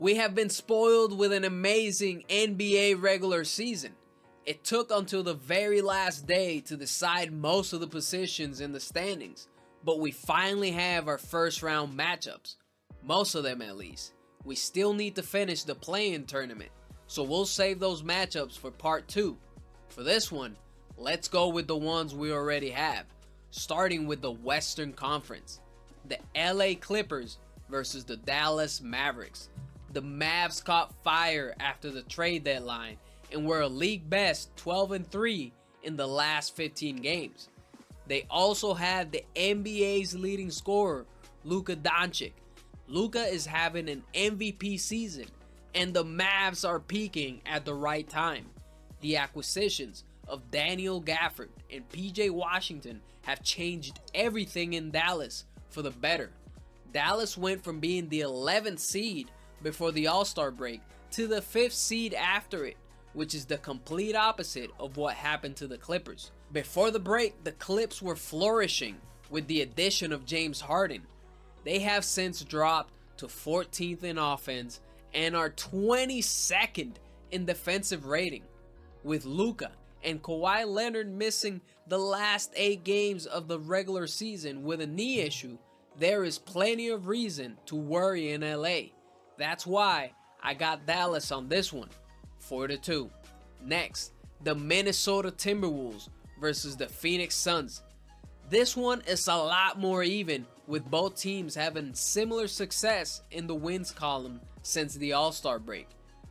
We have been spoiled with an amazing NBA regular season. It took until the very last day to decide most of the positions in the standings, but we finally have our first round matchups. Most of them at least. We still need to finish the play-in tournament, so we'll save those matchups for part 2. For this one, let's go with the ones we already have, starting with the Western Conference. The LA Clippers versus the Dallas Mavericks. The Mavs caught fire after the trade deadline and were a league best 12-3 in the last 15 games. They also had the NBA's leading scorer, Luka Doncic. Luka is having an MVP season, and the Mavs are peaking at the right time. The acquisitions of Daniel Gafford and PJ Washington have changed everything in Dallas for the better. Dallas went from being the 11th seed before the All-Star break to the 5th seed after it, which is the complete opposite of what happened to the Clippers. Before the break, the Clips were flourishing with the addition of James Harden. They have since dropped to 14th in offense and are 22nd in defensive rating. With Luka and Kawhi Leonard missing the last 8 games of the regular season with a knee issue, there is plenty of reason to worry in LA. That's why I got Dallas on this one, 4-2. Next, the Minnesota Timberwolves versus the Phoenix Suns. This one is a lot more even, with both teams having similar success in the wins column since the All-Star break.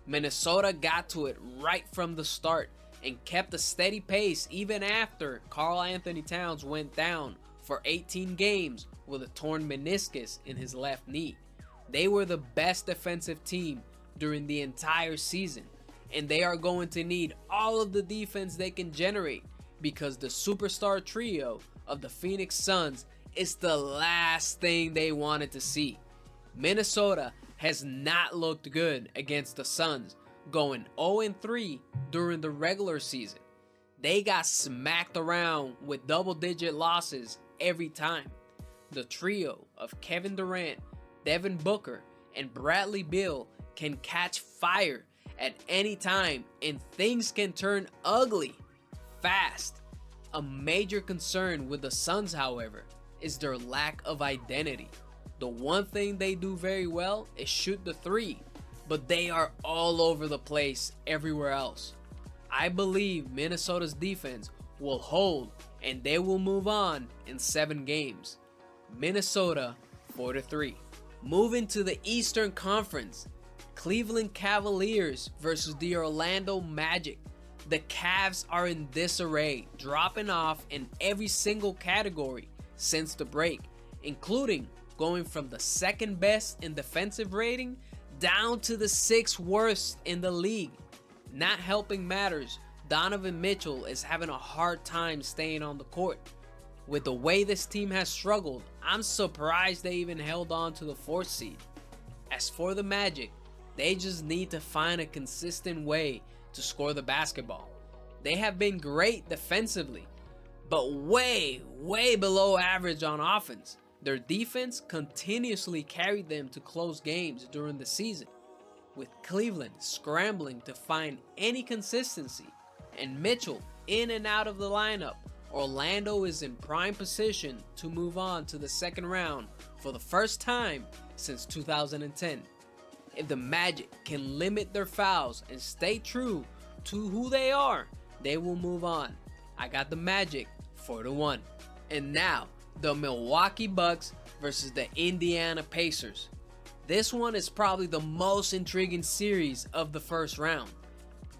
Minnesota got to it right from the start and kept a steady pace even after Karl Anthony Towns went down for 18 games with a torn meniscus in his left knee. They were the best defensive team during the entire season, and they are going to need all of the defense they can generate because the superstar trio of the Phoenix Suns is the last thing they wanted to see. Minnesota has not looked good against the Suns, going 0-3 during the regular season. They got smacked around with double-digit losses every time. The trio of Kevin Durant, Devin Booker, and Bradley Beal can catch fire at any time and things can turn ugly fast. A major concern with the Suns, however, is their lack of identity. The one thing they do very well is shoot the three, but they are all over the place everywhere else. I believe Minnesota's defense will hold and they will move on in 7 games. Minnesota 4-3. Moving to the Eastern Conference, Cleveland Cavaliers versus the Orlando Magic. The Cavs are in disarray, dropping off in every single category since the break, including going from the 2nd best in defensive rating down to the 6th worst in the league. Not helping matters, Donovan Mitchell is having a hard time staying on the court. With the way this team has struggled, I'm surprised they even held on to the 4th seed. As for the Magic, they just need to find a consistent way to score the basketball. They have been great defensively, but way below average on offense. Their defense continuously carried them to close games during the season. With Cleveland scrambling to find any consistency and Mitchell in and out of the lineup, Orlando is in prime position to move on to the 2nd round for the first time since 2010. If the Magic can limit their fouls and stay true to who they are, they will move on. I got the Magic 4-1. And now, the Milwaukee Bucks versus the Indiana Pacers. This one is probably the most intriguing series of the first round.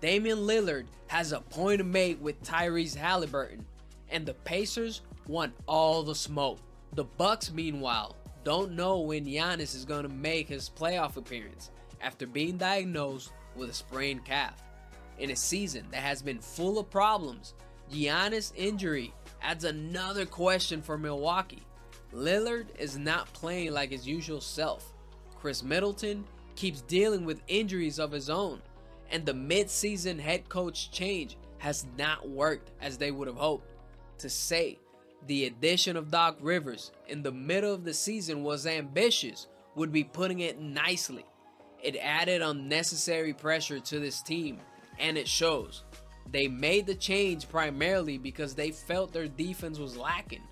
Damian Lillard has a point to make with Tyrese Halliburton, and the Pacers want all the smoke. The Bucks, meanwhile, don't know when Giannis is going to make his playoff appearance after being diagnosed with a sprained calf. In a season that has been full of problems, Giannis' injury adds another question for Milwaukee. Lillard is not playing like his usual self. Chris Middleton keeps dealing with injuries of his own, and the mid-season head coach change has not worked as they would have hoped. To say the addition of Doc Rivers in the middle of the season was ambitious would be putting it nicely. It added unnecessary pressure to this team, and it shows. They made the change primarily because they felt their defense was lacking.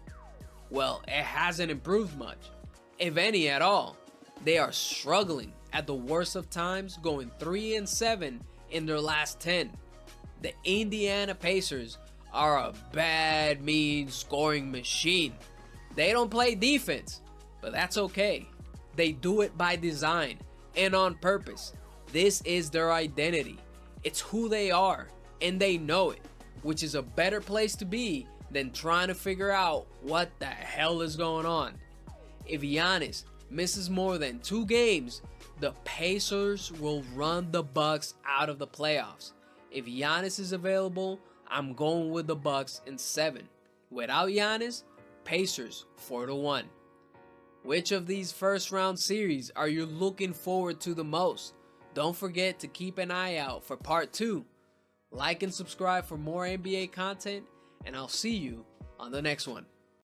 Well, it hasn't improved much, if any at all. They are struggling at the worst of times, going 3-7 in their last 10. The Indiana Pacers are a bad, mean scoring machine. They don't play defense, but that's okay. They do it by design and on purpose. This is their identity. It's who they are, and they know it, which is a better place to be than trying to figure out what the hell is going on. If Giannis misses more than 2 games, the Pacers will run the Bucks out of the playoffs. If Giannis is available, I'm going with the Bucks in 7. Without Giannis, Pacers 4-1. Which of these first round series are you looking forward to the most? Don't forget to keep an eye out for part 2. Like and subscribe for more NBA content, and I'll see you on the next one.